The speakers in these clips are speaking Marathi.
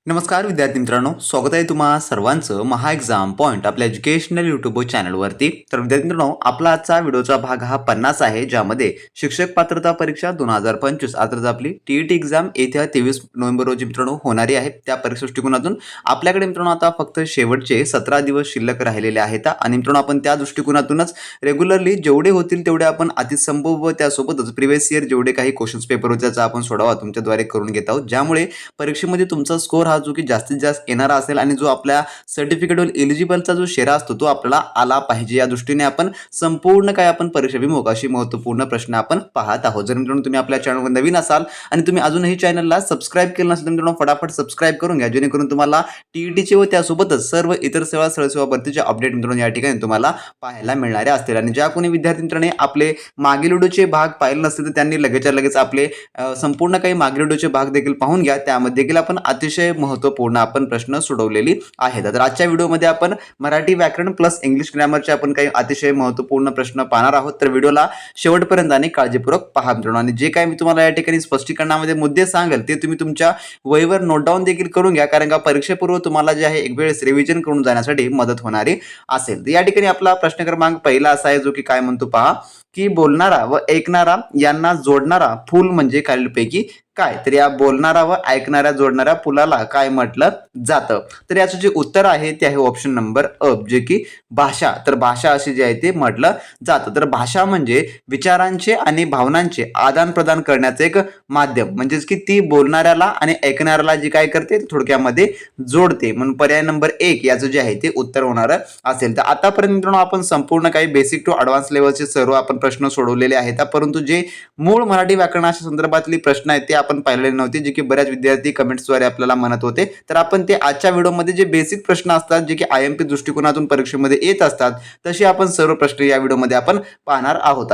नमस्कार विद्यार्थी मित्रांनो, स्वागत आहे तुम्हा सर्वांचं महा एक्झाम पॉईंट आपल्या एज्युकेशनल यूट्यूब चॅनलवरती. तर विद्यार्थी मित्रांनो, आपला आजचा व्हिडिओचा भाग हा 50 आहे, ज्यामध्ये शिक्षक पात्रता परीक्षा 2025 अर्थात आपली टीईटी एक्झाम येत्या 23 नोव्हेंबर रोजी मित्रांनो होणारी आहे. त्या परीक्षा दृष्टिकोनातून आपल्याकडे मित्रांनो आता फक्त शेवटचे 17 दिवस शिल्लक राहिलेले आहेत आणि मित्रांनो आपण त्या दृष्टिकोनातूनच रेग्युलरली जेवढे होतील तेवढे आपण अतिसंभव व त्यासोबतच प्रिव्हियस इयर जेवढे काही क्वेश्चन्स पेपर होते त्याचा आपण सोडवा तुमच्याद्वारे करून घेत आहोत, ज्यामुळे परीक्षेमध्ये तुमचा स्कोर हा जो की जास्तीत जास्त येणारा असेल आणि जो आपल्या सर्टिफिकेटवर एलिजिबलचा जो शेरा असतो तो आपल्याला आला पाहिजे. या दृष्टीने आपण संपूर्ण काय आपण परीक्षाभिमुख अशी महत्त्वपूर्ण प्रश्न आपण पाहत आहोत. जर मित्रांनो तुम्ही आपल्या चॅनलवर नवीन असाल आणि तुम्ही अजूनही चॅनलला सबस्क्राईब केलं नसेल तर मित्रांनो फटाफट सबस्क्राईब करून घ्या, जेणेकरून तुम्हाला टीईटीचे व त्यासोबतच सर्व इतर सेवा सरळ भरतीचे अपडेट मित्रांनो या ठिकाणी तुम्हाला पाहायला मिळणारे असतील. आणि ज्या कोणी विद्यार्थी मित्रांनी आपले मागील व्हिडिओचे भाग पाहिले नसतील तर त्यांनी लगेचच्या लगेच आपले संपूर्ण काही मागील व्हिडिओचे भाग देखील पाहून घ्या. त्यामध्ये देखील आपण अतिशय महत्त्वपूर्ण आपण प्रश्न सोडवलेली आहेत. तर आजच्या व्हिडिओमध्ये आपण मराठी व्याकरण प्लस इंग्लिश ग्रामरचे आपण काही अतिशय महत्त्वपूर्ण प्रश्न पाहणार आहोत. तर व्हिडिओला शेवटपर्यंत आणि काळजीपूर्वक पहा मित्रांनो. आणि जे काही मी तुम्हाला या ठिकाणी स्पष्टीकरणामध्ये मुद्दे सांगेल ते तुम्ही तुमच्या वहीवर नोट डाऊन देखील करून घ्या, कारण का परीक्षेपूर्व तुम्हाला जे आहे एक वेळेस रिव्हिजन करून जाण्यासाठी मदत होणारी असेल. या ठिकाणी आपला प्रश्न क्रमांक पहिला असा आहे, जो की काय म्हणतो पहा, की बोलणारा व ऐकणारा यांना जोडणारा पूल म्हणजे खालीलपैकी काय? तर या बोलणारा व ऐकणाऱ्या जोडणाऱ्या पुलाला काय म्हटलं जातं? तर याचं जे उत्तर आहे ते आहे ऑप्शन नंबर अ, जे की भाषा. तर भाषा अशी जी आहे ते म्हटलं जातं. तर भाषा म्हणजे विचारांचे आणि भावनांचे आदान प्रदान करण्याचं एक माध्यम, म्हणजेच की ती बोलणाऱ्याला आणि ऐकणाऱ्याला जी काय करते थोडक्यामध्ये जोडते. म्हणून पर्याय नंबर 1 याचं जे आहे ते उत्तर होणार असेल. तर आतापर्यंत मित्रांनो आपण संपूर्ण काही बेसिक टू ॲडव्हान्स लेवलचे सर्व आपण प्रश्न सोडवलेले आहेत, परंतु जे मूळ मराठी व्याकरणाच्या संदर्भातली प्रश्न आहेत ते आपण पाहिलेले नव्हते, जे की बऱ्याच विद्यार्थी कमेंट्सद्वारे आपल्याला म्हणत होते. तर आपण ते आजच्या व्हिडिओमध्ये जे बेसिक प्रश्न असतात जे की IMP दृष्टिकोनातून परीक्षेमध्ये येत असतात तसे आपण सर्व प्रश्न या व्हिडिओमध्ये आपण पाहणार आहोत.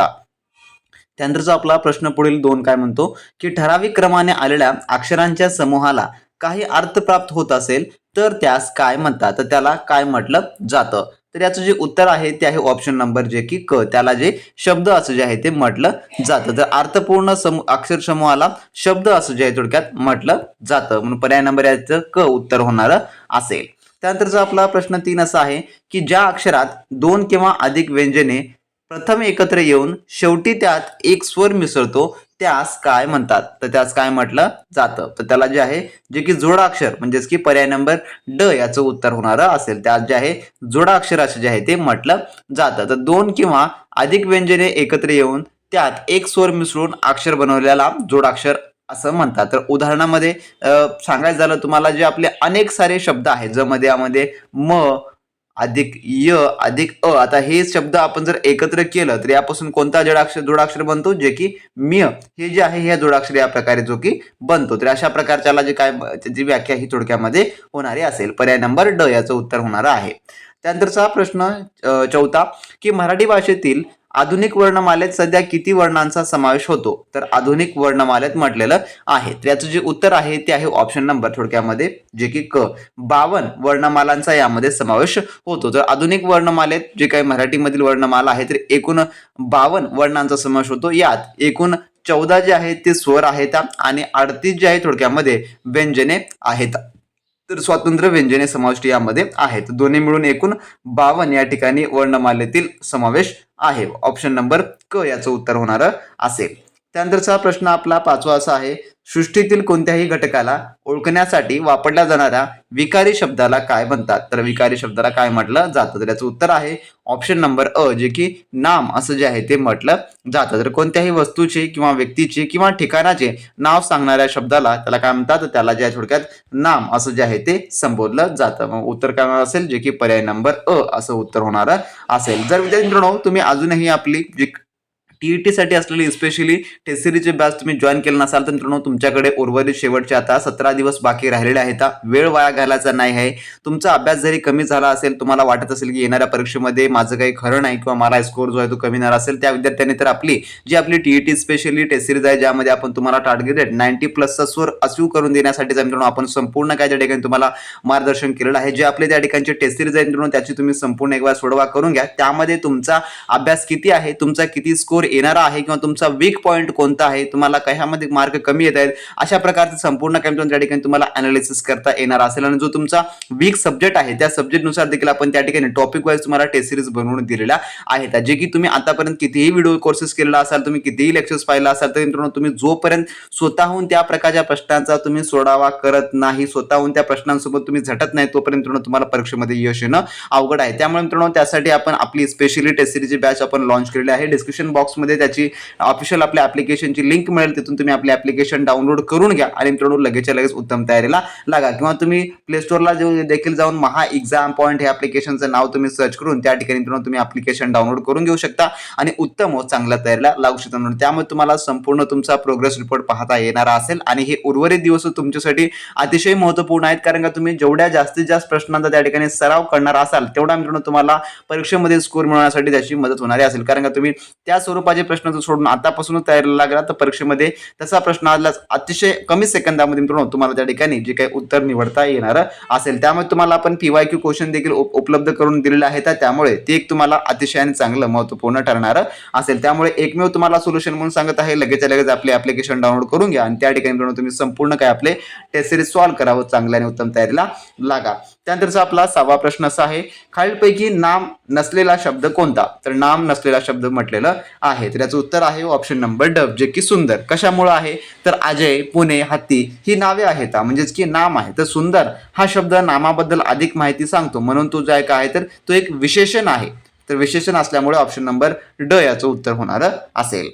त्यानंतरचा आपला प्रश्न पुढील 2 काय म्हणतो, की ठराविक क्रमाने आलेल्या अक्षरांच्या समूहाला काही अर्थ प्राप्त होत असेल तर त्यास काय म्हणतात? तर त्याला काय म्हटलं जातं? तर याचं जे उत्तर आहे ते आहे ऑप्शन नंबर जे की क, त्याला जे शब्द असं जे आहे ते म्हटलं जातं. तर अर्थपूर्ण अक्षर समूहाला शब्द असं जे आहे थोडक्यात म्हटलं जातं, म्हणून पर्याय नंबर याचं क उत्तर होणार असेल. त्यानंतरचा आपला प्रश्न 3 असा आहे, की ज्या अक्षरात 2 किंवा अधिक व्यंजने प्रथम एकत्र येऊन शेवटी त्यात एक स्वर मिसळतो त्यास काय म्हणतात? तर त्यास काय म्हटलं जातं? तर त्याला जे आहे जे की जोडाक्षर म्हणजेच की पर्याय नंबर ड याचं उत्तर होणार असेल. त्यात जे आहे जोडाक्षर असं जे आहे ते म्हटलं जातं. तर 2 किंवा अधिक व्यंजने एकत्र येऊन त्यात एक स्वर मिसळून अक्षर बनवलेला जोडाक्षर असं म्हणतात. तर उदाहरणामध्ये सांगायचं झालं तुम्हाला, जे आपले अनेक सारे शब्द आहेत ज्यामध्ये यामध्ये म अधिक य अधिक अ, आता हे शब्द आपण जर एकत्र केलं तर यापासून कोणता जोडाक्षर बनतो? जे की म्य हे जे आहे ह्या जोडाक्षर या प्रकारे जो की बनतो. तर अशा प्रकारच्याला जे काय त्याची व्याख्या ही थोडक्यामध्ये होणारी असेल. पर्याय नंबर ड याचं उत्तर होणार आहे. त्यानंतरचा प्रश्न 4 की मराठी भाषेतील आधुनिक वर्णमालेत सध्या किती वर्णांचा समावेश होतो? तर आधुनिक वर्णमालेत म्हटलेलं आहे. तर याचं जे उत्तर आहे ते आहे ऑप्शन नंबर थोडक्यामध्ये जे की क, 52 वर्णमालांचा यामध्ये समावेश होतो. तर आधुनिक वर्णमालेत जे काही मराठीमधील वर्णमाला आहे तर एकूण 52 वर्णांचा समावेश होतो. यात एकूण 14 जे आहेत ते स्वर आहेत आणि 38 जे आहे थोडक्यामध्ये व्यंजने आहेत. तर स्वतंत्र व्यंजने समाविष्ट यामध्ये आहेत. दोन्ही मिळून एकूण 52 या ठिकाणी वर्णमालेतील समावेश आहे. ऑप्शन नंबर क याचं उत्तर होणार असेल. त्यानंतरचा प्रश्न आपला 5वा असा आहे, सृष्टीतील कोणत्याही घटकाला ओळखण्यासाठी वापरल्या जाणाऱ्या विकारी शब्दाला काय म्हणतात? तर विकारी शब्दाला काय म्हटलं जातं? तर याचं उत्तर आहे ऑप्शन नंबर अ, जे की नाम असं जे आहे ते म्हटलं जातं. तर कोणत्याही वस्तूचे किंवा व्यक्तीचे किंवा ठिकाणाचे नाव सांगणाऱ्या शब्दाला त्याला काय म्हणतात? त्याला जे थोडक्यात नाम असं जे आहे ते संबोधलं जातं. मग उत्तर काय असेल? जे की पर्याय नंबर अ असं उत्तर होणार असेल. जर विद्यार्थी मित्रांनो तुम्ही अजूनही आपली जी टीईटी साठी असलेली स्पेशली टेस्ट सिरीजचे बॅच तुम्ही जॉईन केलं नसाल तर मित्रांनो तुमच्याकडे उर्वरित शेवटचे आता 17 दिवस बाकी राहिलेले आहेत. वेळ वाया घालायचा नाही आहे. तुमचा अभ्यास जरी कमी झाला असेल, तुम्हाला वाटत असेल की येणाऱ्या परीक्षेमध्ये माझं काही खरं नाही किंवा मला स्कोर जो आहे तो कमी येणार असेल, त्या विद्यार्थ्यांनी तर आपली टीईटी स्पेशली टेस्ट सिरीज आहे ज्यामध्ये आपण तुम्हाला टार्गेटेड 90+ स्कोर अचीव करून देण्यासाठी मित्रांनो आपण संपूर्ण काय त्या ठिकाणी तुम्हाला मार्गदर्शन केलेलं आहे. जे आपले त्या ठिकाणचे टेस्ट सिरीज आहे मित्रांनो त्याची तुम्ही संपूर्ण एक वेळा सोडवा करून घ्या. त्यामध्ये तुमचा अभ्यास किती आहे, तुमचा किती स्कोर येणारा आहे किंवा तुमचा वीक पॉईंट कोणता आहे, तुम्हाला कशामध्ये मार्क कमी येत आहेत, अशा प्रकारचं संपूर्ण काही त्या ठिकाणी तुम्हाला अनालिसिस करता येणार असेल. आणि जो तुमचा वीक सब्जेक्ट आहे त्या सब्जेक्टनुसार देखील आपण त्या ठिकाणी टॉपिक वाईज तुम्हाला टेस्ट सिरीज बनवून दिलेल्या आहेत, जे की तुम्ही आतापर्यंत कितीही व्हिडिओ कोर्सेस केलेला असाल, तुम्ही कितीही लेक्चर्स पाहिला असाल, तर मित्रांनो तुम्ही जोपर्यंत स्वतःहून त्या प्रकारच्या प्रश्नांचा तुम्ही सोडावा करत नाही, स्वतःहून त्या प्रश्नांसोबत तुम्ही झटत नाही, तोपर्यंत मित्रांनो तुम्हाला परीक्षेमध्ये यश येणं अवघड आहे. त्यामुळे मित्रांनो त्यासाठी आपण आपली स्पेशली टेस्ट सिरीजची बॅच आपण लॉन्च केलेली आहे. डिस्क्रिप्शन बॉक्समध्ये त्याची ऑफिशियल आपल्या ऍप्लिकेशनची लिंक मिळेल, तिथून तुम्ही आपले ऍप्लिकेशन डाउनलोड करून घ्या आणि मित्रांनो लगेचच्या लगेच उत्तम तयारीला लागा. किंवा तुम्ही प्ले स्टोअरला देखील जाऊन महा एक्झाम पॉईंट हे ऍप्लिकेशनचं नाव तुम्ही सर्च करून त्या ठिकाणी मित्रांनो तुम्ही ऍप्लिकेशन डाउनलोड करून घेऊ शकता आणि उत्तम व चांगल्या तयारीला लागू शकता. त्यामुळे तुम्हाला संपूर्ण तुमचा प्रोग्रेस रिपोर्ट पाहता येणार असेल आणि हे उर्वरित दिवस तुमच्यासाठी अतिशय महत्त्वपूर्ण आहेत, कारण का तुम्ही जेवढ्या जास्तीत जास्त प्रश्नांचा त्या ठिकाणी सराव करणार असाल तेवढा मित्रांनो तुम्हाला परीक्षेमध्ये स्कोर मिळवण्यासाठी त्याची मदत होणारी असेल. कारण का तुम्ही त्या स्वरूपाचे प्रश्न सोडून आतापासूनच तयारीला लागला तर परीक्षेमध्ये तसा प्रश्न आला अतिशय कमी सेकंदामध्ये मित्रांनो तुम्हाला त्या ठिकाणी जे काही उत्तर निवडता येणार असेल. त्यामुळे तुम्हाला आपण PYQ क्वेश्चन देखील उपलब्ध करून दिलेले आहेत, त्यामुळे ते एक तुम्हाला अतिशय चांगलं महत्त्वपूर्ण ठरणार असेल. त्यामुळे एकमेव तुम्हाला सोल्युशन म्हणून सांगत आहे, लगेच लगेच आपले ऍप्लिकेशन डाउनलोड करून घ्या आणि त्या ठिकाणी तुम्ही संपूर्ण काय आपले टेस्ट सिरीज सॉल्व्ह करावं, चांगल्या आणि उत्तम तयारीला लागा. त्यानंतरचा आपला 6वा प्रश्न असा आहे, खालीलपैकी नाम नसलेला शब्द कोणता? तर नाम नसलेला शब्द म्हटलेलं आहे, तर याचं उत्तर आहे ऑप्शन नंबर ड, जे की सुंदर. कशामुळे आहे? तर अजय, पुणे, हत्ती ही नावे आहेत, म्हणजेच की नाम आहे. तर सुंदर हा शब्द नामाबद्दल अधिक माहिती सांगतो, म्हणून तो जे काय आहे तर तो एक विशेषण आहे. तर विशेषण असल्यामुळे ऑप्शन नंबर ड याचं उत्तर होणार असेल.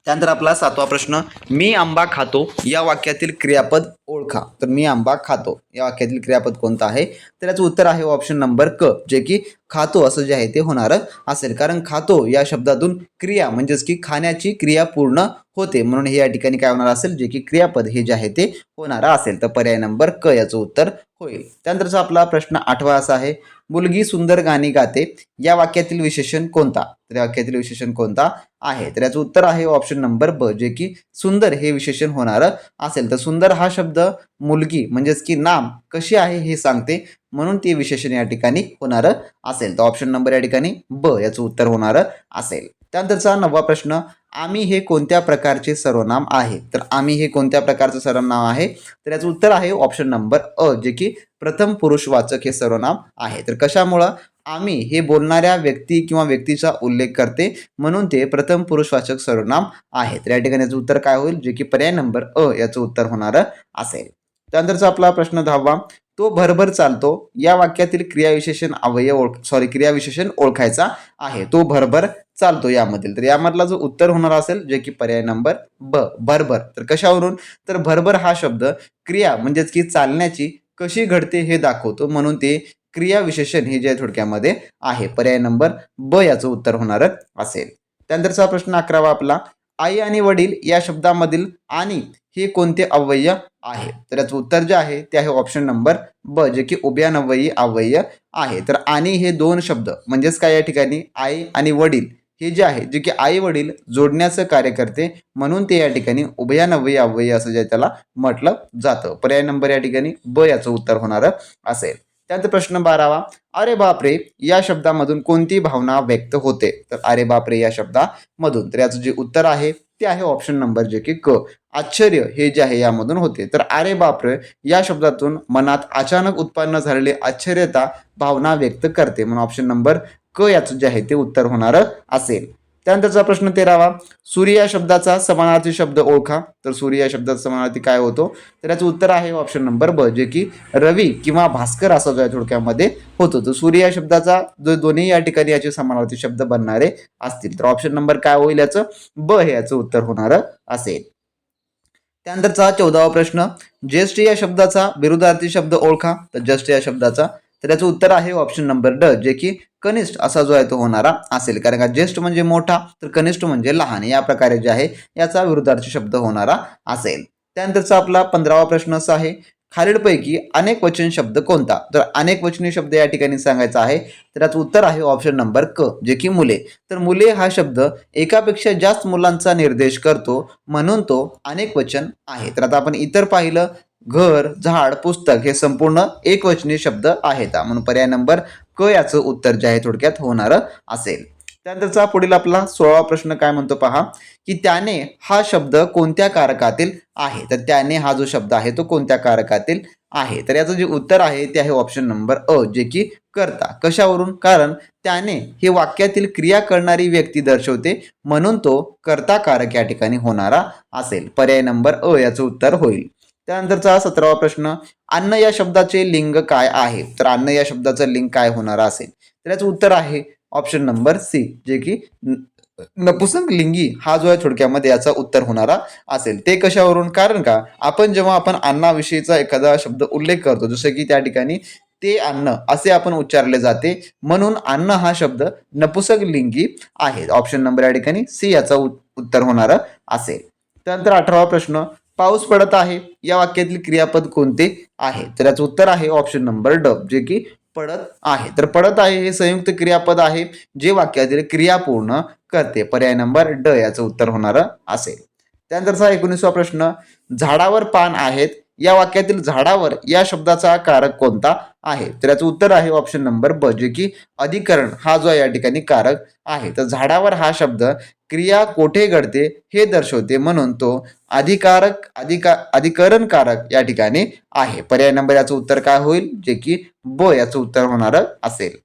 त्यानंतर आपला 7वा प्रश्न, मी आंबा खातो या वाक्यातील क्रियापद ओळखा. तर मी आंबा खातो या वाक्यातील क्रियापद कोणतं आहे? तर याचं उत्तर आहे ऑप्शन नंबर क, जे की खातो असं जे आहे ते होणार असेल. कारण खातो या शब्दातून क्रिया म्हणजेच की खाण्याची क्रिया पूर्ण होते, म्हणून हे या ठिकाणी काय होणार असेल, जे की क्रियापद हे जे आहे ते होणार असेल. तर पर्याय नंबर क याचं उत्तर होईल. त्यानंतरचा आपला प्रश्न 8वा असा आहे, मुलगी सुंदर गाणी गाते या वाक्यातील विशेषण कोणता? तर या वाक्यातील विशेषण कोणता आहे? तर याचं उत्तर आहे ऑप्शन नंबर ब, जे की सुंदर हे विशेषण होणार असेल. तर सुंदर हा शब्द मुलगी म्हणजेच की नाम कशी आहे हे सांगते, म्हणून ते विशेषण या ठिकाणी होणार असेल. तर ऑप्शन नंबर या ठिकाणी ब याचं उत्तर होणार असेल. त्यानंतरचा 9वा प्रश्न, आम्ही हे कोणत्या प्रकारचे सर्वनाम आहे? तर आम्ही हे कोणत्या प्रकारचं सर्वनाम आहे? तर याचं उत्तर आहे ऑप्शन नंबर अ, जे की प्रथम पुरुषवाचक हे सर्वनाम आहे. तर कशामुळं? आम्ही हे बोलणाऱ्या व्यक्ती किंवा व्यक्तीचा उल्लेख करते, म्हणून ते प्रथम पुरुषवाचक सर्वनाम आहे. तर या ठिकाणी याचं उत्तर काय होईल, जे की पर्याय नंबर अ याचं उत्तर होणार असेल. त्यानंतरचा आपला प्रश्न 10वा, तो भरभर चालतो या वाक्यातील क्रियाविशेषण ओळखायचा आहे. तो भरभर चालतो यामधील, तर यामधला जो उत्तर होणार असेल, जे की पर्याय नंबर ब, भरभर. तर कशावरून? तर भरभर हा शब्द क्रिया म्हणजेच की चालण्याची कशी घडते हे दाखवतो, म्हणून ते क्रियाविशेषण हे जे थोडक्यामध्ये आहे. पर्याय नंबर ब याचं उत्तर होणार असेल. त्यानंतरचा प्रश्न 11वा आपला, आई आणि वडील या शब्दामधील आणि हे कोणते अव्यय आहे? तर याचं उत्तर जे आहे ते आहे ऑप्शन नंबर ब, जे की उभयान्वयी अव्यय आहे. तर आणि हे दोन शब्द म्हणजेच काय, या ठिकाणी आई आणि वडील हे जे आहे, जे की आई वडील जोडण्याचं कार्य करते, म्हणून ते या ठिकाणी उभयान्वयी अव्यय असं जे त्याला म्हटलं जातं. पर्याय नंबर या ठिकाणी ब याचं उत्तर होणार असेल. त्यानंतर प्रश्न 12वा, अरे बापरे या शब्दामधून कोणती भावना व्यक्त होते? तर अरे बापरे या शब्दामधून, तर याचं जे उत्तर आहे ते आहे ऑप्शन नंबर जे की क, आश्चर्य हे जे आहे यामधून होते. तर अरे बापरे या शब्दातून मनात अचानक उत्पन्न झालेले आश्चर्यता भावना व्यक्त करते, म्हणून ऑप्शन नंबर क याचं जे आहे ते उत्तर होणार असेल. त्यानंतरचा प्रश्न 13वा, सूर्य या शब्दाचा समानार्थी शब्द ओळखा. तर सूर्य या शब्दाचा समानार्थी काय होतो? तर याचं उत्तर आहे ऑप्शन नंबर ब, जे की रवी किंवा भास्कर असा जो थोडक्यामध्ये होतो. तर सूर्य या शब्दाचा जो दोन्ही या ठिकाणी याचे समानार्थी शब्द बनणारे असतील, तर ऑप्शन नंबर काय होईल याचं? ब हे याचं उत्तर होणार असेल. त्यानंतरचा 14वा प्रश्न, ज्येष्ठ या शब्दाचा विरुद्धार्थी शब्द ओळखा. तर ज्येष्ठ या शब्दाचा, तर याचं उत्तर आहे ऑप्शन नंबर ड, जे की कनिष्ठ असा जो आहे तो होणारा असेल. कारण का ज्येष्ठ म्हणजे मोठा, तर कनिष्ठ म्हणजे लहान, या प्रकारे जे आहे याचा विरुद्धार्थी शब्द होणारा असेल. त्यानंतरचा आपला 15वा प्रश्न असा आहे, खालीलपैकी अनेक वचन शब्द कोणता? तर अनेक वचनी शब्द या ठिकाणी सांगायचा आहे, तर याचं उत्तर आहे ऑप्शन नंबर क, जे की मुले. तर मुले हा शब्द एकापेक्षा जास्त मुलांचा निर्देश करतो, म्हणून तो अनेक वचन आहे. तर आता आपण इतर पाहिलं, घर, झाड, पुस्तक हे संपूर्ण एकवचनी शब्द आहेत, म्हणून पर्याय नंबर क याचं उत्तर जे आहे थोडक्यात होणार असेल. त्यानंतरचा पुढील आपला 16वा प्रश्न काय म्हणतो पहा, की त्याने हा शब्द कोणत्या कारकातील आहे. तर त्याने हा जो शब्द आहे तो कोणत्या कारकातील आहे. तर याचं जे उत्तर आहे ते आहे ऑप्शन नंबर अ, जे की कर्ता. कशावरून? कारण त्याने हे वाक्यातील क्रिया करणारी व्यक्ती दर्शवते, म्हणून तो कर्ता कारक या ठिकाणी होणारा असेल. पर्याय नंबर अ याचं उत्तर होईल. त्यानंतरचा 17वा प्रश्न, अन्न या शब्दाचे लिंग काय आहे. तर अन्न या शब्दाचं लिंग काय होणार असेल. तर याचं उत्तर आहे ऑप्शन नंबर सी, जे की नपुसक लिंगी हा जो आहे थोडक्यामध्ये याचा उत्तर होणारा असेल. ते कशावरून? कारण का जेव्हा आपण अन्नाविषयीचा एखादा शब्द उल्लेख करतो, जसं की त्या ठिकाणी ते अन्न असे आपण उच्चारले जाते, म्हणून अन्न हा शब्द नपुसक लिंगी आहे. ऑप्शन नंबर या ठिकाणी सी याचा उत्तर होणारा असेल. त्यानंतर 18वा प्रश्न, पाऊस पडत आहे या वाक्यातील क्रियापद कोणते आहे. तर याचं उत्तर आहे ऑप्शन नंबर ड, जे की पडत आहे. तर पडत आहे हे संयुक्त क्रियापद आहे जे वाक्यातील क्रिया पूर्ण करते. पर्याय नंबर ड याचं उत्तर होणार असेल. त्यानंतरचा 19वा प्रश्न, झाडावर पान आहेत या वाक्यातील झाडावर या शब्दाचा कारक कोणता आहे. तर याचं उत्तर आहे ऑप्शन नंबर ब, जे की अधिकरण हा जो या ठिकाणी कारक आहे. तर झाडावर हा शब्द क्रिया कोठे घडते हे दर्शवते, म्हणून तो अधिकरण कारक या ठिकाणी आहे. पर्याय नंबर याचं उत्तर काय होईल, जे की ब याचं उत्तर होणार असेल.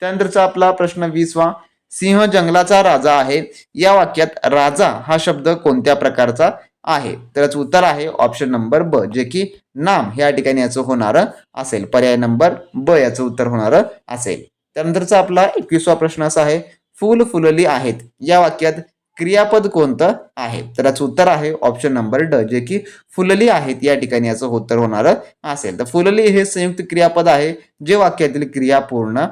त्यानंतरचा आपला प्रश्न 20वा, सिंह जंगलाचा राजा आहे या वाक्यात राजा हा शब्द कोणत्या प्रकारचा आहे. तर याचं उत्तर आहे ऑप्शन नंबर ब, जे की नाम या ठिकाणी याचं होणार असेल. पर्याय नंबर ब याचं उत्तर होणार असेल. त्यानंतरचा आपला 21वा प्रश्न असा आहे, फुल फुलली आहेत या वाक्यात क्रियापद कोणतं आहे. तर याचं उत्तर आहे ऑप्शन नंबर ड, जे की फुलली आहेत या ठिकाणी याचं उत्तर होणार असेल. तर फुलली हे संयुक्त क्रियापद आहे जे वाक्यातील क्रिया पूर्ण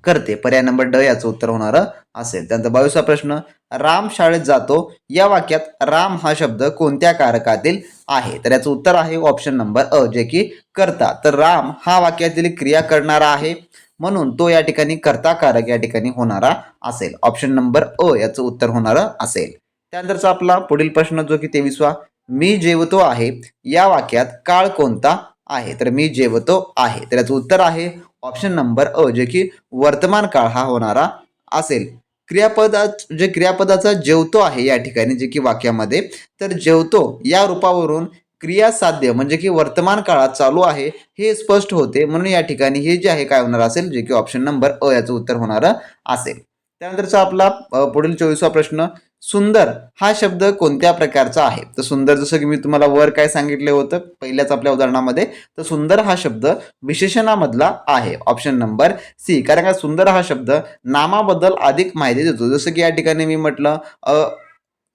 करते. पर्याय नंबर ड याचं उत्तर होणार असेल. त्यानंतर 22वा प्रश्न, राम शाळेत जातो या वाक्यात राम हा शब्द कोणत्या कारकातील आहे. तर याचं उत्तर आहे ऑप्शन नंबर अ, जे की कर्ता. तर राम हा वाक्यातील क्रिया करणारा आहे, म्हणून तो या ठिकाणी कर्ता कारक या ठिकाणी होणारा असेल. ऑप्शन नंबर अ याचं उत्तर होणार असेल. त्यानंतरचा आपला पुढील प्रश्न जो की 23वा, मी जेवतो आहे या वाक्यात काळ कोणता आहे. तर मी जेवतो आहे. तर याचं उत्तर आहे ऑप्शन नंबर अ, जे की वर्तमान काळ हा होणारा असेल. क्रियापदाचा जेवतो आहे या ठिकाणी जे की वाक्यामध्ये, तर जेवतो या रूपावरून क्रिया साध्य म्हणजे की वर्तमान काळात चालू आहे हे स्पष्ट होते, म्हणून या ठिकाणी हे जे आहे काय होणार असेल, जे की ऑप्शन नंबर अ याचं उत्तर होणार असेल. त्यानंतरचा आपला पुढील 24वा प्रश्न, सुंदर हा शब्द कोणत्या प्रकारचा आहे. तर सुंदर जसं की मी तुम्हाला वर काय सांगितले होतं पहिल्याच आपल्या उदाहरणामध्ये, तर सुंदर हा शब्द विशेषणामधला आहे. ऑप्शन नंबर सी, कारण का सुंदर हा शब्द नामाबद्दल अधिक माहिती देतो. जसं की या ठिकाणी मी म्हटलं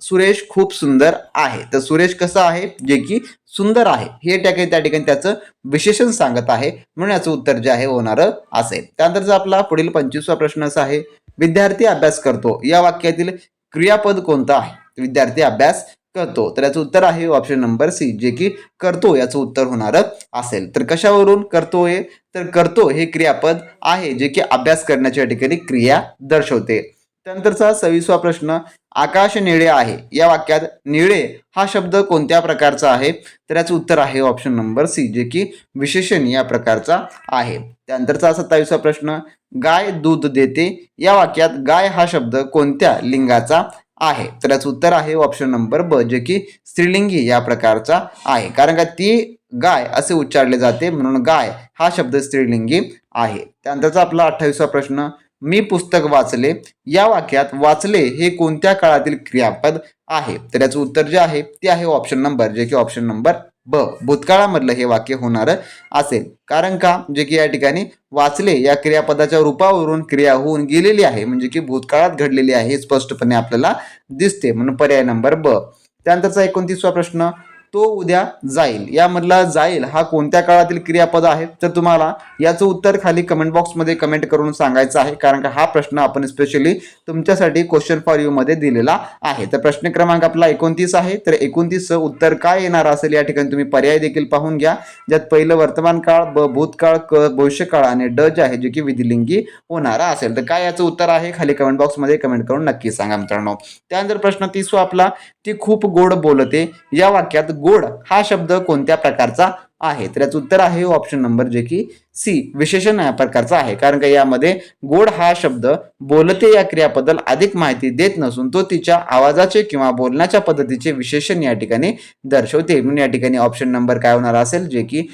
सुरेश खूप सुंदर आहे. तर सुरेश कसा आहे, जे की सुंदर आहे हे त्या ठिकाणी त्याचं विशेषण सांगत आहे, म्हणून याचं उत्तर जे आहे होणार असेल. त्यानंतरचा आपला पुढील 25वा प्रश्न असा आहे, विद्यार्थी अभ्यास करतो या वाक्यातील क्रियापद कोणतं आहे. विद्यार्थी अभ्यास करतो. तर याचं उत्तर आहे ऑप्शन नंबर सी, जे की करतो याचं उत्तर होणार असेल. तर कशावरून करतोय, तर करतो हे क्रियापद आहे जे की अभ्यास करण्याच्या ठिकाणी क्रिया दर्शवते. त्यानंतरचा 26वा प्रश्न, आकाश निळे आहे या वाक्यात निळे हा शब्द कोणत्या प्रकारचा आहे. तर याचं उत्तर आहे ऑप्शन नंबर सी, जे की विशेषण या प्रकारचा आहे. त्यानंतरचा 27वा प्रश्न, गाय दूध देते या वाक्यात गाय हा शब्द कोणत्या लिंगाचा आहे. तर याचं उत्तर आहे ऑप्शन नंबर ब, जे की स्त्रीलिंगी या प्रकारचा आहे, कारण का ती गाय असे उच्चारले जाते, म्हणून गाय हा शब्द स्त्रीलिंगी आहे. त्यानंतरचा आपला 28वा प्रश्न, मी पुस्तक वाचले या वाक्यात वाचले हे कोणत्या काळातील क्रियापद आहे. तर याचं उत्तर जे आहे ते आहे ऑप्शन नंबर, जे की ऑप्शन नंबर ब, भूतकाळामधलं हे वाक्य होणार असेल. कारण का, जे की या ठिकाणी वाचले या क्रियापदाच्या रूपावरून क्रिया होऊन गेलेली आहे, म्हणजे की भूतकाळात घडलेली आहे हे स्पष्टपणे आपल्याला दिसते, म्हणून पर्याय नंबर ब. त्यानंतरचा 29वा प्रश्न, तो उद्या जाईल यामधला जाईल हा कोणत्या काळातील क्रियापद आहे. तर तुम्हाला याचं उत्तर खाली कमेंट बॉक्समध्ये कमेंट करून सांगायचं आहे, कारण का हा प्रश्न आपण स्पेशली तुमच्यासाठी क्वेश्चन फॉर यू मध्ये दिलेला आहे. तर प्रश्न क्रमांक आपला 29 आहे. तर 29चं उत्तर काय येणार असेल या ठिकाणी तुम्ही पर्याय देखील पाहून घ्या, ज्यात पहिलं वर्तमान काळ, ब भूतकाळ, क भविष्यकाळ आणि ड जे आहे जे की विधिलिंगी होणारा असेल. तर काय याचं उत्तर आहे खाली कमेंट बॉक्समध्ये कमेंट करून नक्की सांगा मित्रांनो. त्यानंतर प्रश्न 30वा आपला, ती खूप गोड बोलते या वाक्यात गोड हा शब्द कोणत्या प्रकारचा आहे. तर याचं उत्तर आहे ऑप्शन नंबर जे की सी, विशेषण या प्रकारचा आहे. कारण का यामध्ये गोड हा शब्द बोलते या क्रियाबद्दल अधिक माहिती देत नसून तो तिच्या आवाजाचे किंवा बोलण्याच्या पद्धतीचे विशेषण या ठिकाणी दर्शवते. म्हणून या ठिकाणी ऑप्शन नंबर काय होणार असेल जे की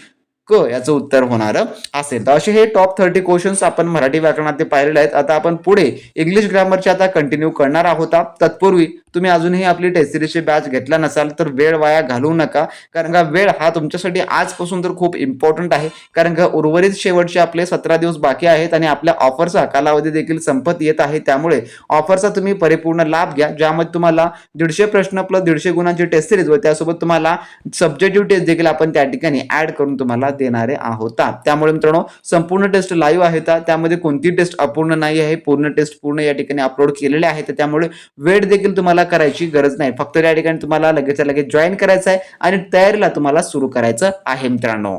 क याचं उत्तर होणार असेल. तर असे हे टॉप 30 क्वेश्चन्स आपण मराठी व्याकरणात पाहिलेले आहेत. आता आपण पुढे इंग्लिश ग्रामरचे आता कंटिन्यू करणार आहोत. तत्पूर्वी तुम्ही अजूनही आपली टेस्ट सिरीजची बॅच घेतला नसाल तर वेळ वाया घालवू नका, कारण का वेळ हा तुमच्यासाठी आजपासून तर खूप इम्पॉर्टंट आहे. कारण का उर्वरित शेवटचे आपले 17 दिवस बाकी आहेत आणि आपल्या ऑफरचा कालावधी देखील संपत येत आहे. त्यामुळे ऑफरचा तुम्ही परिपूर्ण लाभ घ्या, ज्यामध्ये तुम्हाला 150 प्रश्न प्लस 150 गुणांची टेस्ट सिरीज व त्यासोबत तुम्हाला सब्जेक्टिव्ह टेस्ट देखील आपण त्या ठिकाणी ऍड करून तुम्हाला देणारे आहोत. त्यामुळे मित्रांनो संपूर्ण टेस्ट लाईव्ह आहेत, त्यामध्ये कोणती टेस्ट अपूर्ण नाही आहे, पूर्ण टेस्ट पूर्ण या ठिकाणी अपलोड केलेले आहेत. त्यामुळे वेळ देखील तुम्हाला करायची गरज नाही, फक्त या ठिकाणी तुम्हाला लगेच लगेच जॉईन करायचं आहे आणि तयारीला तुम्हाला सुरू करायचं आहे मित्रांनो.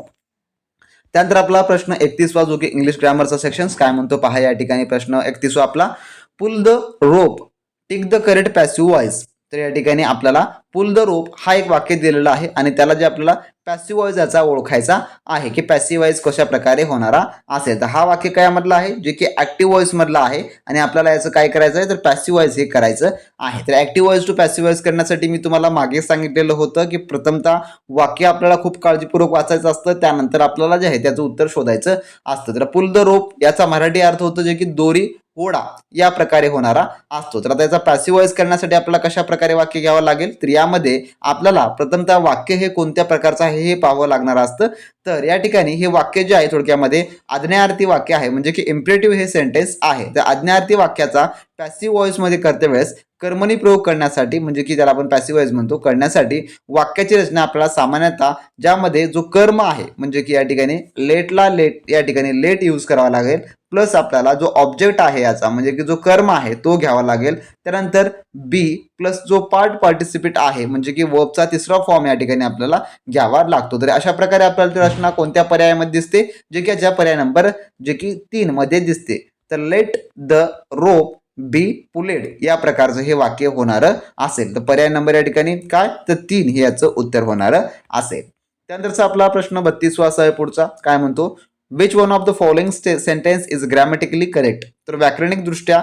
त्यानंतर आपला प्रश्न 31वा जो की इंग्लिश ग्रामरचा सेक्शन काय म्हणतो पहा. या ठिकाणी प्रश्न 31वा आपला, pull the rope tick the correct passive voice. तर या ठिकाणी आपल्याला पुल द रोप हा एक वाक्य दिलेला आहे आणि त्याला जे आपल्याला पॅसिव्ह वॉइस याचा ओळखायचा आहे की पॅसिव्ह वॉइस कशा प्रकारे होणारा असेल. तर हा वाक्य काय मधला आहे जे की ऍक्टिव्ह वॉइस मधला आहे आणि आपल्याला याचं काय करायचं आहे तर पॅसिव्ह वॉइस हे करायचं आहे. तर active voice to passive voice करण्यासाठी मी तुम्हाला मागे सांगितलेलं होतं की प्रथमतः वाक्य आपल्याला खूप काळजीपूर्वक वाचायचं असतं, त्यानंतर आपल्याला जे आहे त्याचं उत्तर शोधायचं असतं. तर पुल द रोप याचा मराठी अर्थ होतो जे की दोरी ओढा या प्रकारे होणारा असतो. तर त्याचा पॅसिव्ह वॉइस करण्यासाठी आपल्याला कशा प्रकारे वाक्य घ्यावं लागेल तर यामध्ये आपल्याला प्रथमतः वाक्य हे कोणत्या प्रकारचं आहे हे पाहावं लागणार असतं. तर या ठिकाणी हे वाक्य जे आहे थोडक्यामध्ये आज्ञार्थी वाक्य आहे, म्हणजे की इम्परेटिव्ह हे सेंटेन्स आहे. तर आज्ञार्थी वाक्याचा पॅसिव्ह वॉइस मध्ये करते वेळेस कर्मणी प्रयोग करण्यासाठी, म्हणजे की त्याला आपण पॅसिव्ह वॉइस म्हणतो, करण्यासाठी वाक्याची रचना आपल्याला सामान्यतः ज्यामध्ये जो कर्म आहे म्हणजे की या ठिकाणी लेटला लेट या ठिकाणी लेट यूज करावा लागेल, प्लस आपल्याला जो ऑब्जेक्ट आहे याचा म्हणजे की जो कर्म आहे तो घ्यावा लागेल. त्यानंतर बी प्लस जो पार्टिसिपेट आहे म्हणजे की वर्बचा तिसरा फॉर्म या ठिकाणी आपल्याला घ्यावा लागतो. तर अशा प्रकारे आपल्याला ती रचना कोणत्या पर्यायामध्ये दिसते जे की ज्या पर्याय नंबर जे की 3 मध्ये दिसते. तर लेट द रोप बी पुलेड या प्रकारचं हे वाक्य होणार असेल. तर पर्याय नंबर या ठिकाणी काय तर 3 हे याचं उत्तर होणार असेल. त्यानंतरचा आपला प्रश्न 32वा असा आहे पुढचा, काय म्हणतो, which one of the following sentence is grammatically correct. तर व्याकरणिक दृष्ट्या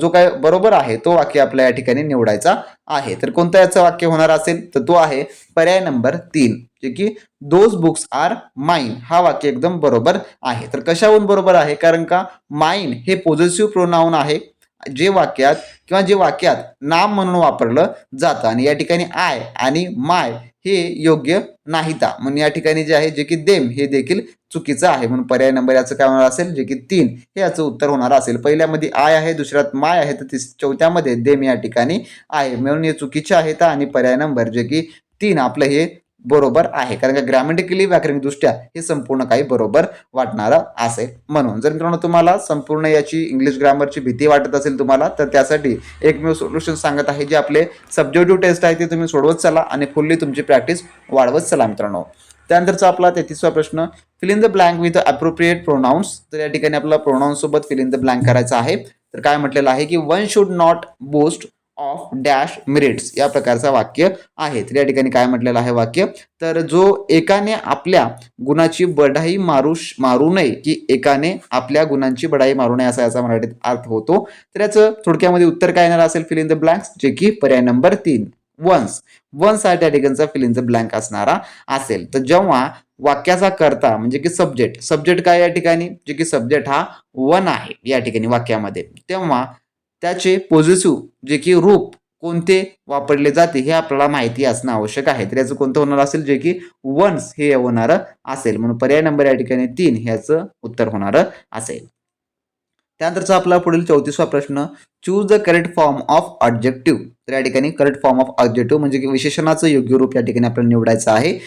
जो काय बरोबर आहे तो वाक्य आपल्या या ठिकाणी निवडायचा आहे. तर कोणतं याचं वाक्य होणार असेल तर तो आहे पर्याय नंबर 3 जे की दोज बुक्स आर माइन. हा वाक्य एकदम बरोबर आहे. तर कशावरून बरोबर आहे, कारण का माइन हे पॉझिटिव्ह प्रोनाउन आहे जे वाक्यात किंवा जे वाक्यात नाम म्हणून वापरलं जातं आणि या ठिकाणी आय आणि माय हे योग्य नाहीता, म्हणून या ठिकाणी जे आहे जे की देम हे देखील चुकीचं आहे. म्हणून पर्याय नंबर याचं काय होणार असेल जे की 3 हे याचं उत्तर होणार असेल. पहिल्यामध्ये आय आहे, दुसऱ्यात माय आहे, तर चौथ्यामध्ये देम या ठिकाणी आहे, म्हणून हे चुकीचे आहेत आणि पर्याय नंबर जे की 3 आपलं हे बरोबर आहे. कारण का ग्रॅमॅटिकली व्याकरणिकदृष्ट्या हे संपूर्ण काही बरोबर वाटणारं असेल. म्हणून जर मित्रांनो तुम्हाला संपूर्ण याची इंग्लिश ग्रामरची भीती वाटत असेल तुम्हाला, तर त्यासाठी एकमेव सोल्युशन सांगत आहे, जे आपले सब्जेक्टिव्ह टेस्ट आहे ते तुम्ही सोडवत चला आणि फुल्ली तुमची प्रॅक्टिस वाढवत चला मित्रांनो. त्यानंतरचा आपला 33वा प्रश्न, fill in the blank with appropriate pronouns. तर या ठिकाणी आपल्याला प्रोनाउन्स सोबत फिल इन द ब्लँक करायचं आहे. तर काय म्हटलेलं आहे की one should not boast of dash merits या प्रकारचा वाक्य आहे. तर या ठिकाणी काय म्हटलेलं आहे वाक्य, तर जो एकाने आपल्या गुणाची बढाई मारू नये, की एकाने आपल्या गुणांची बढाई मारू नये असा याचा मराठीत अर्थ होतो. तर याचं थोडक्यामध्ये उत्तर काय येणार असेल फिल इन द ब्लँक्स, जे की पर्याय नंबर 3 वन्स हा त्या ठिकाणचा फिल इन द ब्लँक असणारा असेल. तर जेव्हा वाक्याचा कर्ता म्हणजे की सब्जेक्ट काय या ठिकाणी जे की सब्जेक्ट हा वन आहे या ठिकाणी वाक्यामध्ये, तेव्हा त्याचे पॉझिटिव्ह जे की रूप कोणते वापरले जाते हे आपल्याला माहिती असणं आवश्यक आहे. तर याचं कोणतं होणार असेल जे की वन्स हे होणार असेल, म्हणून पर्याय नंबर या ठिकाणी 3 ह्याचं उत्तर होणार असेल. त्यानंतरचा आपला पुढील 34वा प्रश्न, choose the correct form of objective. तर या ठिकाणी करेक्ट फॉर्म ऑफ ऑब्जेक्टिव्ह म्हणजे की विशेषणाचं योग्य रूप या ठिकाणी आपल्याला निवडायचं आहे.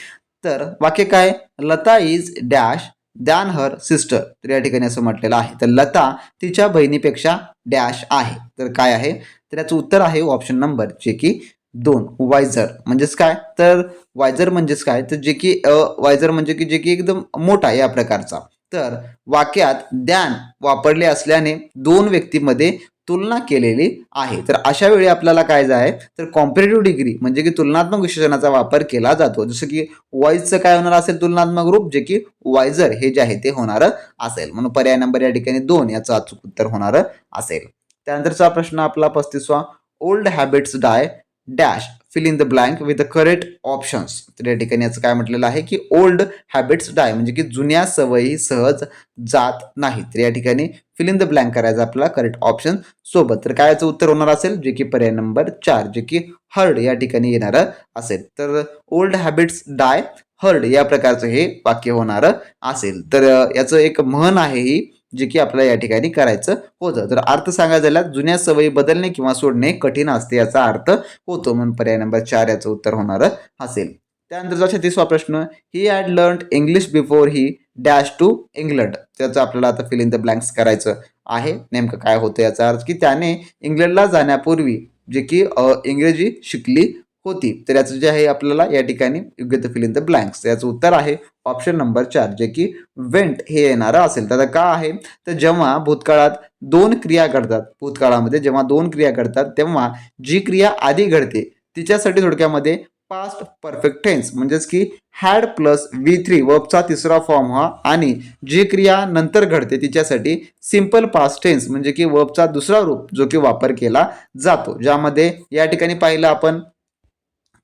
तर वाक्य काय, Lata is dash than her sister. तर या ठिकाणी असं म्हटलेलं आहे, तर लता तिच्या बहिणीपेक्षा डॅश आहे. तर काय आहे तर याचं उत्तर आहे ऑप्शन नंबर जे की 2 वायझर. म्हणजेच काय तर वायझर म्हणजेच काय तर जे की वायझर म्हणजे की जे की एकदम मोठा या प्रकारचा. तर वाक्यात द्यान वापरले असल्याने दोन व्यक्तीमध्ये तुलना केलेली आहे. तर अशा वेळी आपल्याला काय जे आहे तर कॉम्पॅरेटिव्ह डिग्री म्हणजे की तुलनात्मक विशेषणाचा वापर केला जातो. जसं की वाईजचं काय होणार असेल तुलनात्मक रूप जे की वायझर हे जे आहे ते होणार असेल. म्हणून पर्याय नंबर या ठिकाणी 2 याचं अचूक उत्तर होणार असेल. त्यानंतरचा प्रश्न आपला 35वा old habits die dash fill in the blank with the correct options. तर या ठिकाणी याचं काय म्हटलेलं आहे की ओल्ड हॅबिट्स डाय म्हणजे की जुन्या सवयी सहज जात नाहीत. तर या ठिकाणी फिल इन द ब्लँक करायचं आपल्याला करेक्ट ऑप्शन सोबत. तर काय याचं उत्तर होणार असेल जे की पर्याय नंबर 4 जे की हर्ड या ठिकाणी येणार असेल. तर ओल्ड हॅबिट्स डाय हर्ड या प्रकारचं हे वाक्य होणार असेल. तर याचं एक म्हण आहे ही जे की आपल्याला या ठिकाणी करायचं होतं. तर अर्थ सांगायचं झाला जुन्या सवयी बदलणे किंवा सोडणे कठीण असते याचा अर्थ होतो. म्हणून पर्याय नंबर 4 याचं उत्तर होणार असेल. त्यानंतरचा 36वा प्रश्न he had learn English before he dash to England. त्याचं आपल्याला आता फिल इन द ब्लँक्स करायचं आहे. नेमकं काय होतं याचा अर्थ की त्याने इंग्लंडला जाण्यापूर्वी जे की इंग्रजी शिकली होती. तर याचं जे आहे आपल्याला या ठिकाणी योग्य फिल इन द ब्लँक्स याचं उत्तर आहे ऑप्शन नंबर 4 जे की वेंट हे येणारं असेल. तर का आहे तर जेव्हा भूतकाळात दोन क्रिया घडतात भूतकाळामध्ये जेव्हा दोन क्रिया घडतात तेव्हा जी क्रिया आधी घडते तिच्यासाठी थोडक्यामध्ये पास्ट परफेक्ट टेन्स म्हणजेच की हॅड प्लस V3 वर्बचा तिसरा फॉर्म हा आणि जी क्रिया नंतर घडते तिच्यासाठी सिंपल पास्ट टेन्स म्हणजे की वर्बचा दुसरा रूप जो की वापर केला जातो. ज्यामध्ये या ठिकाणी पाहिलं आपण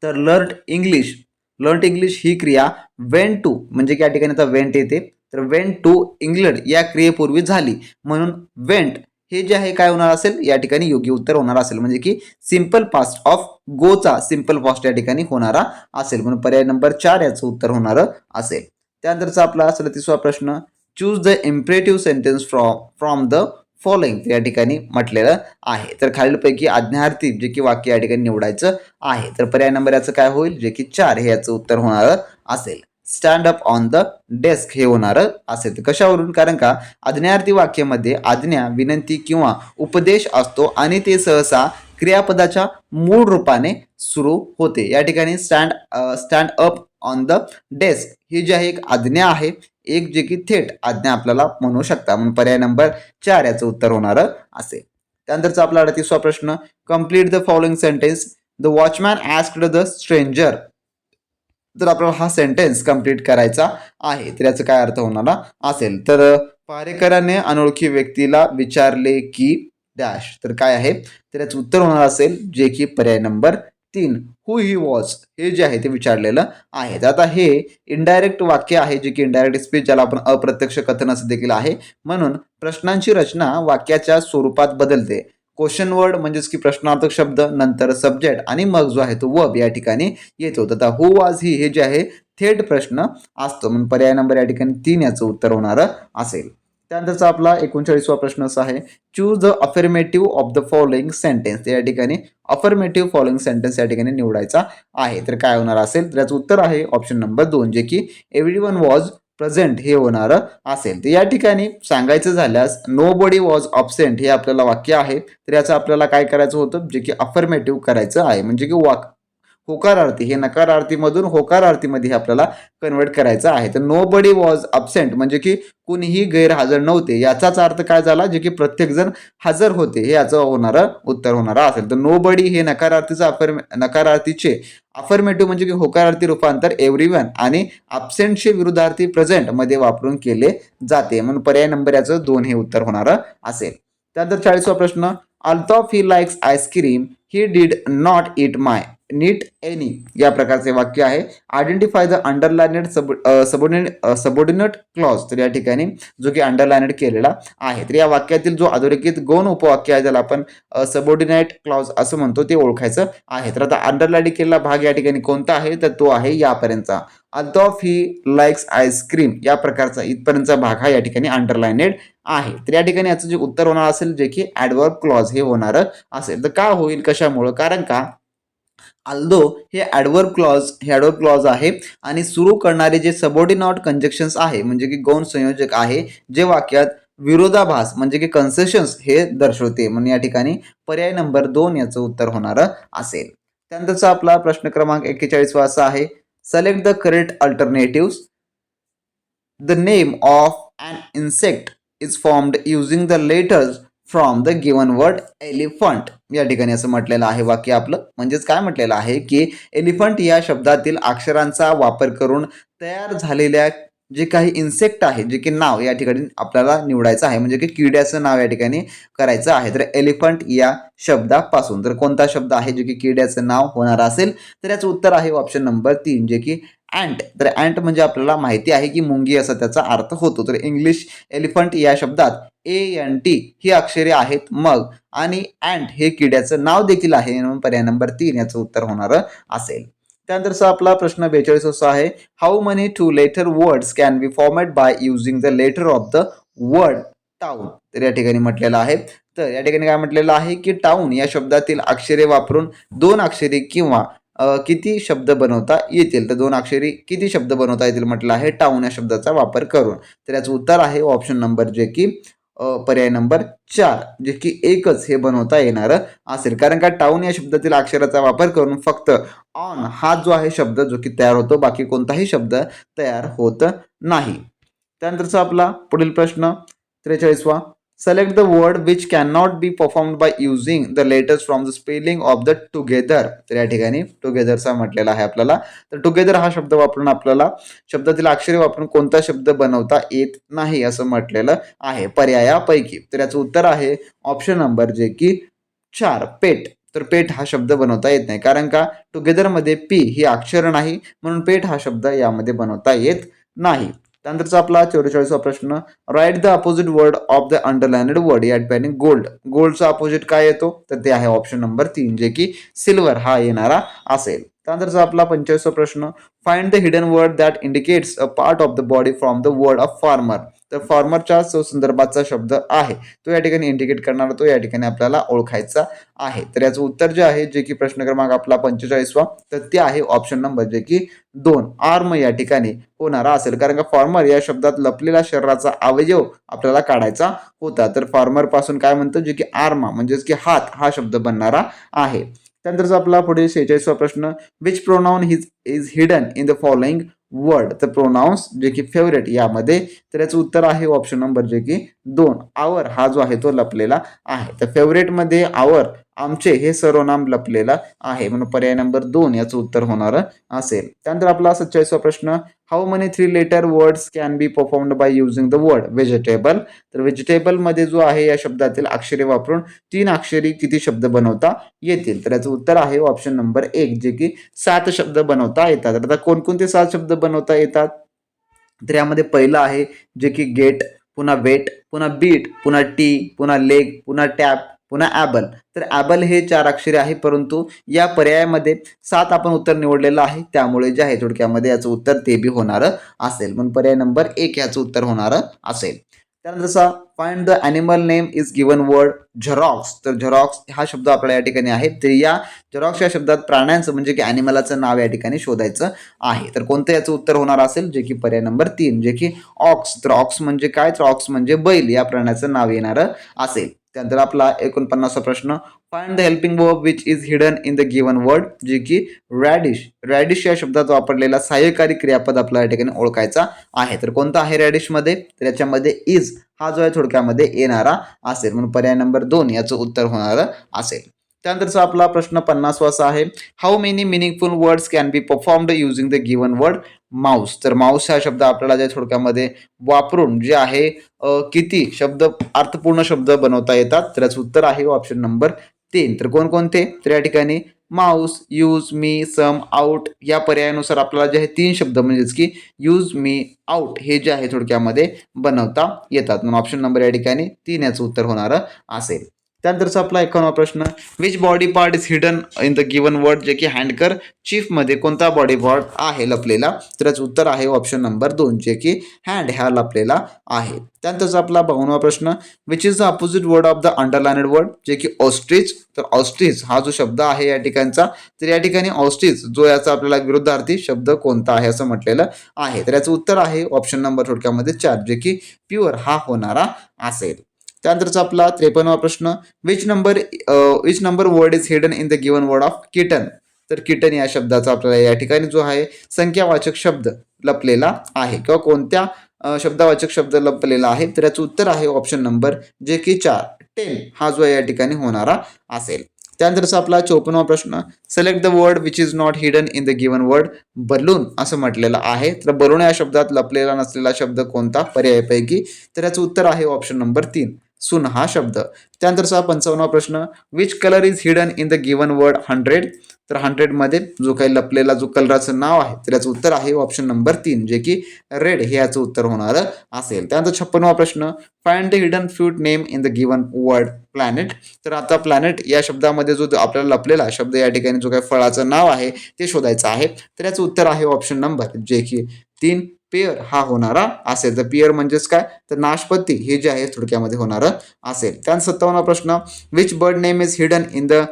तर लर्न इंग्लिश ही क्रिया वेंट टू म्हणजे की या ठिकाणी आता वेंट येते तर वेंट टू इंग्लंड या क्रियेपूर्वी झाली म्हणून वेंट हे जे आहे काय होणार असेल या ठिकाणी योग्य उत्तर होणार असेल म्हणजे की simple past of गोचा simple past या ठिकाणी होणारा असेल म्हणून पर्याय नंबर 4 याचं उत्तर होणार असेल. त्यानंतरचा आपला 37वा प्रश्न choose the imperative sentence from the following या ठिकाणी म्हटलेलं आहे. तर खालीलपैकी आज्ञार्थी जे की वाक्य या ठिकाणी निवडायचं आहे. तर पर्याय नंबर याचं काय होईल जे की 4 हे याचं उत्तर होणार असेल. Stand up on the desk हे होणार असेल. तर कशावरून कारण का आज्ञार्थी वाक्यामध्ये आज्ञा विनंती किंवा उपदेश असतो आणि ते सहसा क्रियापदाच्या मूळ रूपाने सुरू होते. या ठिकाणी stand up on the desk ही जी आहे एक आज्ञा आहे एक जे की थेट आज्ञा आपल्याला म्हणू शकता म्हणून पर्याय नंबर 4 याचं उत्तर होणार असेल. त्यानंतरचा आपला 38वा प्रश्न complete the following sentence the watchman asked the stranger. तर आपल्याला हा सेंटेन्स कंप्लीट करायचा आहे. तर याचा काय अर्थ होणार असेल तर पहारेकराने अनोळखी व्यक्तीला विचारले की डॅश. तर काय आहे तर याचं उत्तर होणार असेल जे की पर्याय नंबर 3 हु ही वॉज हे जे आहे ते विचारलेलं आहे. तर आता हे इनडायरेक्ट वाक्य आहे जे की इनडायरेक्ट स्पीच ज्याला आपण अप्रत्यक्ष कथन असं देखील आहे. म्हणून प्रश्नांची रचना वाक्याच्या स्वरूपात बदलते. क्वेश्चन वर्ड म्हणजेच की प्रश्नार्थक शब्द नंतर सब्जेक्ट आणि मग जो आहे तो वर्ब या ठिकाणी येतो. तर हु वॉज ही हे जे आहे थेट प्रश्न असतो म्हणून पर्याय नंबर या ठिकाणी 3 याचं उत्तर होणार असेल. त्यानंतरचा आपला 39वा प्रश्न असा आहे choose the affirmative of the following sentence. या ठिकाणी अफर्मेटिव्ह फॉलोइंग सेंटेन्स या ठिकाणी निवडायचा आहे. तर काय होणार असेल तर याचं उत्तर आहे ऑप्शन नंबर 2 जे की एव्हरीवन वॉज प्रेझेंट हे होणार असेल. तर या ठिकाणी सांगायचं झाल्यास नो बडी वॉज अब्सेंट हे आपल्याला वाक्य आहे. तर याचं आपल्याला काय करायचं होतं जे की अफर्मेटिव्ह करायचं आहे म्हणजे की होकारार्थी हे नकारार्थीमधून होकारार्थीमध्ये आपल्याला कन्वर्ट करायचं आहे. तर नो बडी वॉज अब्सेंट म्हणजे की कुणीही गैरहजर नव्हते याचाच अर्थ काय झाला जे की प्रत्येकजण हजर होते हे याचं होणारं उत्तर होणार असेल. तर नो बडी हे नकारार्थीचे अफर्मेटिव्ह म्हणजे की होकारार्थी रूपांतर एव्हरीवन आणि अब्सेंटचे विरुद्धार्थी प्रेझेंट मध्ये वापरून केले जाते म्हणून पर्याय नंबर याचं 2 हे उत्तर होणार असेल. त्यानंतर 40वा प्रश्न Altaf he likes ice cream he did not it my neat any या प्रकारचे वाक्य आहे. Identify the underlined subordinate clause. तर या ठिकाणी जो की अंडरलाइनेड केलेला आहे. तर या वाक्यातील जो अधोरेखित गौण उपवाक्य आहे ज्याला आपण सबऑर्डिनेट क्लॉज असं म्हणतो ते ओळखायचं आहे. तर आता अंडरलाईन केलेला भाग या ठिकाणी कोणता आहे तर तो आहे यापर्यंतचा अल्ताफ ही लाइक्स आईस्क्रीम या प्रकारचा इथपर्यंतचा भाग हा या ठिकाणी अंडरलाइनेड आहे. तर या ठिकाणी याचं जे उत्तर होणार असेल जे की ॲडवर्ब क्लॉज हे होणार असेल. तर का होईल कशामुळं कारण का अल्दो हे ॲडवर्ब क्लॉज आहे आणि सुरू करणारे जे सबऑर्डिनेट कंजक्शन्स आहे म्हणजे की गौण संयोजक आहे जे वाक्यात विरोधाभास म्हणजे की कन्सेशन्स हे दर्शवते म्हणून या ठिकाणी पर्याय नंबर 2 याचं उत्तर होणार असेल. त्यानंतरचा आपला प्रश्न क्रमांक 41 असा आहे select the correct alternatives. The name of an insect is formed using the letters from the given word elephant. या ठिकाणी असं म्हटलेलं आहे वाक्य आपलं. म्हणजेच काय म्हटलेलं आहे की एलिफंट या शब्दातील अक्षरांचा वापर करून तयार झालेल्या जे काही इन्सेक्ट आहे, जे की नाव या ठिकाणी आपल्याला निवडायचं आहे, म्हणजे की किड्याचं नाव या ठिकाणी करायचं आहे. तर एलिफंट या शब्दापासून तर कोणता शब्द आहे जे की किड्याचं नाव होणार असेल, तर याचं उत्तर आहे ऑप्शन नंबर 3 जे की अँट. तर अँट म्हणजे आपल्याला माहिती आहे की मुंगी असा त्याचा अर्थ होतो. तर इंग्लिश एलिफंट या शब्दात ANT ही अक्षरे आहेत मग आणि अँट हे किड्याचं नाव देखील आहे, म्हणून पर्याय नंबर 3 याचं उत्तर होणार असेल. त्यानंतरचा आपला प्रश्न 42 असा आहे, how many 2 letter words can be format by using the letter of the word town. तर या ठिकाणी म्हटलेलं आहे. तर या ठिकाणी काय म्हटलेलं आहे की टाउन या शब्दातील अक्षरे वापरून 2 अक्षरे किंवा किती शब्द बनवता येतील. तर 2 अक्षरी किती शब्द बनवता येतील म्हटलं आहे टाउन या शब्दाचा वापर करून. तर याचं उत्तर आहे ऑप्शन नंबर जे की पर्याय नंबर 4 जे की एकच हे बनवता येणार असेल. कारण का टाउन या शब्दातील अक्षराचा वापर करून फक्त ऑन हा जो आहे शब्द जो की तयार होतो, बाकी कोणताही शब्द तयार होत नाही. त्यानंतरचा आपला पुढील प्रश्न 43वा, select the word which cannot be performed by using the letters from the spelling of the together. तर या ठिकाणी टुगेदरचा म्हटलेला आहे आपल्याला. तर टुगेदर हा शब्द वापरून आपल्याला शब्दातील अक्षरे वापरून कोणता शब्द बनवता येत नाही असं म्हटलेलं आहे पर्यायापैकी. तर याचं उत्तर आहे ऑप्शन नंबर जे की 4 पेट. तर पेट हा शब्द बनवता येत नाही, कारण का टुगेदरमध्ये पी ही अक्षर नाही, म्हणून पेट हा शब्द यामध्ये बनवता येत नाही. त्यानंतरचा आपला 44वा प्रश्न, write the opposite word of the underlined word. या ठिकाणी गोल्ड. गोल्डचा अपोजिट काय येतो, तर ते आहे ऑप्शन नंबर 3 जे की सिल्वर हा येणारा असेल. त्यानंतरचा आपला 45वा प्रश्न, find the hidden word that indicates a part of the body from the word of farmer. तर फार्मरच्या संदर्भाचा शब्द आहे तो या ठिकाणी इंडिकेट करणारा, तो या ठिकाणी आपल्याला ओळखायचा आहे. तर याचं उत्तर जे आहे जे की प्रश्न क्रमांक आपला 45वा, तर ते आहे ऑप्शन नंबर जे की 2 आर्म या ठिकाणी होणारा असेल. कारण का फार्मर या शब्दात लपलेला शरीराचा अवयव आपल्याला काढायचा होता. तर फार्मर पासून काय म्हणतो जे की आर्म म्हणजेच की हात हा शब्द बनणारा आहे. त्यानंतरचा आपला पुढे 46वा प्रश्न, which pronoun is hidden in the following word. तर प्रोनाउन्स जे की फेवरेट यामध्ये, तर याचं उत्तर आहे ऑप्शन नंबर जे की 2 आवर हा जो आहे तो लपलेला आहे. तर फेवरेटमध्ये आवर आमचे हे सर्वनाम लपलेलं आहे, म्हणून पर्याय नंबर 2 याचं उत्तर होणार असेल. त्यानंतर आपला 47वा प्रश्न, how many 3 letter words can be performed by using the word vegetable. तर व्हेजिटेबल मध्ये जो आहे या शब्दातील अक्षरे वापरून 3 अक्षरी किती शब्द बनवता येतील. तर याचं उत्तर आहे ऑप्शन नंबर 1 जे की 7 शब्द बनवता येतात. आता कोणकोणते 7 शब्द बनवता येतात, तर यामध्ये पहिलं आहे जे की गेट, पुन्हा वेट, पुन्हा बीट, पुन्हा टी, पुन्हा लेग, पुन्हा टॅप, पुन्हा ॲबल. तर ॲबल हे 4 अक्षरे आहे, परंतु या पर्यायामध्ये 7 आपण उत्तर निवडलेलं आहे, त्यामुळे जे आहे थोडक्यामध्ये याचं उत्तर ते बी होणार असेल, म्हणून पर्याय नंबर 1 याचं उत्तर होणार असेल. त्यानंतर find the animal name is given word Xerox. तर झेरॉक्स हा शब्द आपल्या या ठिकाणी आहे. तर या झेरॉक्स या शब्दात प्राण्यांचं म्हणजे की ॲनिमलाचं नाव या ठिकाणी शोधायचं आहे. तर कोणतं याचं उत्तर होणार असेल, जे की पर्याय नंबर 3 जे की ऑक्स. तर ऑक्स म्हणजे काय, तर ऑक्स म्हणजे बैल या प्राण्याचं नाव येणार असेल. त्यानंतर आपला 49वा प्रश्न, find the helping verb which is hidden in the given word. जे की रॅडिश. रॅडिश या शब्दात वापरलेला सहाय्यकारी क्रियापद आपल्या या ठिकाणी ओळखायचा आहे. तर कोणता आहे रॅडिशमध्ये, तर याच्यामध्ये इज हा जो आहे थोडक्यामध्ये येणारा असेल, म्हणून पर्याय नंबर 2 याचं उत्तर होणार असेल. त्यानंतरचा आपला प्रश्न 50वा असा आहे, how many meaningful words can be performed using the given word Mouse. तर माऊस हा शब्द आपल्याला जे थोडक्यामध्ये वापरून जे आहे किती शब्द अर्थपूर्ण शब्द बनवता येतात. तर याचं उत्तर आहे ऑप्शन नंबर 3. तर कोणकोणते, तर या ठिकाणी माऊस, यूज, मी, सम, आउट या पर्यायानुसार आपल्याला जे आहे 3 शब्द म्हणजेच की यूज, मी, आउट हे जे आहे थोडक्यामध्ये बनवता येतात, म्हणून ऑप्शन नंबर या ठिकाणी 3 याचं उत्तर होणार असेल. त्यानंतरचा आपला 51वा प्रश्न, which body part is hidden in the given word. जे की हँडकर चीफमध्ये कोणता बॉडी पार्ट आहे लपलेला, तर याचं उत्तर आहे ऑप्शन नंबर 2 जे की हँड ह्या लपलेला आहे. त्यानंतरचा आपला 52वा प्रश्न, which is the opposite word of the underlined word. जे की ऑस्ट्रिच. तर ऑस्ट्रिच हा जो शब्द आहे या ठिकाणचा, तर या ठिकाणी ऑस्ट्रिच जो याचा आपल्याला विरुद्धार्थी शब्द कोणता आहे असं म्हटलेलं आहे. तर याचं उत्तर आहे ऑप्शन नंबर थोडक्यामध्ये 4 जे की प्युअर हा होणारा असेल. त्यानंतरचा आपला 53वा प्रश्न, which number word is hidden in the given word of kitten. तर किटन या शब्दाचा आपल्याला या ठिकाणी जो आहे संख्यावाचक शब्द लपलेला आहे, किंवा कोणत्या शब्दावाचक शब्द लपलेला आहे, तर याचं उत्तर आहे ऑप्शन नंबर जे की 4 10 हा जो या ठिकाणी होणारा असेल. त्यानंतरचा आपला 54वा प्रश्न, select the word which is not hidden in the given word balloon असं म्हटलेलं आहे. तर बलून या शब्दात लपलेला नसलेला शब्द कोणता पर्यायापैकी, तर याचं उत्तर आहे ऑप्शन नंबर 3 सुन हा शब्द. त्यानंतरचा 55वा प्रश्न, which colour is hidden in the given word 100, तर 100 मध्ये जो काही लपलेला जो कलराचं नाव आहे तर याचं उत्तर आहे ऑप्शन नंबर 3 जे की रेड हे याचं उत्तर होणार असेल. त्यानंतर 56वा प्रश्न, find the hidden fruit name in the given word planet, तर आता प्लॅनेट या शब्दामध्ये जो आपल्याला लपलेला शब्द या ठिकाणी जो काही फळाचं नाव आहे ते शोधायचं आहे. तर याचं उत्तर आहे ऑप्शन नंबर जे की 3 पेयर हा होणारा असेल. तर पेयर म्हणजेच काय, तर नाशपती हे जे आहे थोडक्यामध्ये होणार असेल. त्यानंतर 57वा प्रश्न, which bird name is hidden in the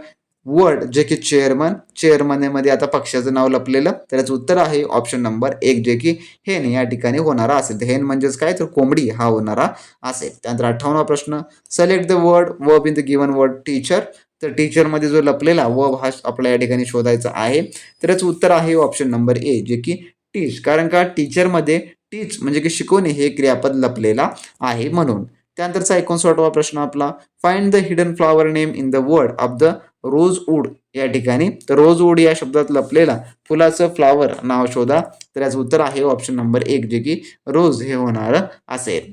word जे की चेअरमन, चेअरमन मध्ये आता पक्षाचं नाव लपलेलं, तर याचं उत्तर आहे ऑप्शन नंबर 1 जे की हेन या ठिकाणी होणारा असेल. तर हेन म्हणजेच काय, तर कोंबडी हा होणारा असेल. त्यानंतर 58वा प्रश्न, select the word verb in the given word teacher, तर टीचर मध्ये जो लपलेला वर्ब हा आपल्या या ठिकाणी शोधायचा आहे. तर याचं उत्तर आहे ऑप्शन नंबर ए जे की टीच, कारण का टीचर मध्ये टीच म्हणजे की शिकवणे हे क्रियापद लपलेला आहे म्हणून. त्यानंतरचा 59वा प्रश्न आपला, find the hidden flower name in the word of the rosewood या ठिकाणी, तर रोजवूड या शब्दात लपलेला फुलाचं फ्लॉवर नाव शोधा, तर याचं उत्तर आहे ऑप्शन नंबर 1 जे की रोज हे होणार असेल.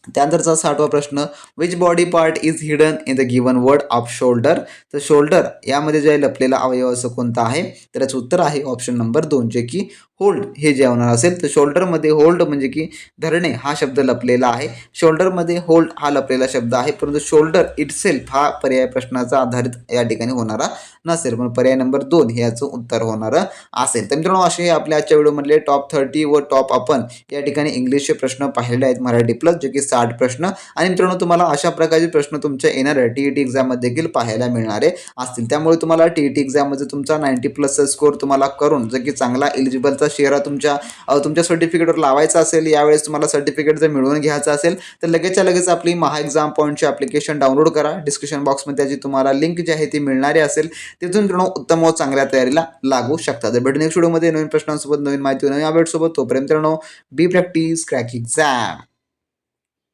त्यानंतरचा 60वा प्रश्न, which body part is hidden in the given word off shoulder, तर शोल्डर यामध्ये जे लपलेला अवयव असं कोणता आहे, तर याचं उत्तर आहे ऑप्शन नंबर 2 जे की होल्ड हे जे होणार असेल. तर शोल्डरमध्ये होल्ड म्हणजे की धरणे हा शब्द लपलेला आहे. शोल्डरमध्ये होल्ड हा लपलेला शब्द आहे, परंतु शोल्डर इटसेल्फ हा पर्याय प्रश्नाचा आधारित या ठिकाणी होणारा नसेल, पण पर्याय नंबर 2 हे याचं उत्तर होणार असेल. तर मित्रांनो असे आपल्या आजच्या व्हिडिओमधले टॉप 30 व टॉप आपण या ठिकाणी इंग्लिशचे प्रश्न पाहिलेले आहेत मराठी प्लस, जे की 60 प्रश्न. आणि मित्रांनो तुम्हाला अशा प्रकारचे प्रश्न तुमच्या येणाऱ्या टीईटी एक्झाममध्ये देखील पाहायला मिळणारे असतील. त्यामुळे तुम्हाला टीईटी एक्झाममध्ये तुमचा 90+ स्कोर तुम्हाला करून जर की चांगला एलिजिबलचा शेअर तुमच्या सर्टिफिकेटवर लावायचा असेल, यावेळेस तुम्हाला सर्टिफिकेट जर मिळवून घ्यायचं असेल तर लगेचच्या लगेच आपली महा एक्झाम पॉईंटची ॲप्लिकेशन डाउनलोड करा. डिस्क्रिप्शन बॉक्समध्ये त्याची तुम्हाला लिंक जी आहे ती मिळणारी असेल. तिथून मित्रांनो उत्तम व चांगल्या तयारीला लागू शकता. तर भेटू नेक्स्ट व्हिडिओमध्ये नवीन प्रश्नांसोबत, नवीन माहिती, नवीन अपडेटसोबत. तोपर्यंत मित्रांनो बी प्रॅक्टिस क्रॅक एक्झाम.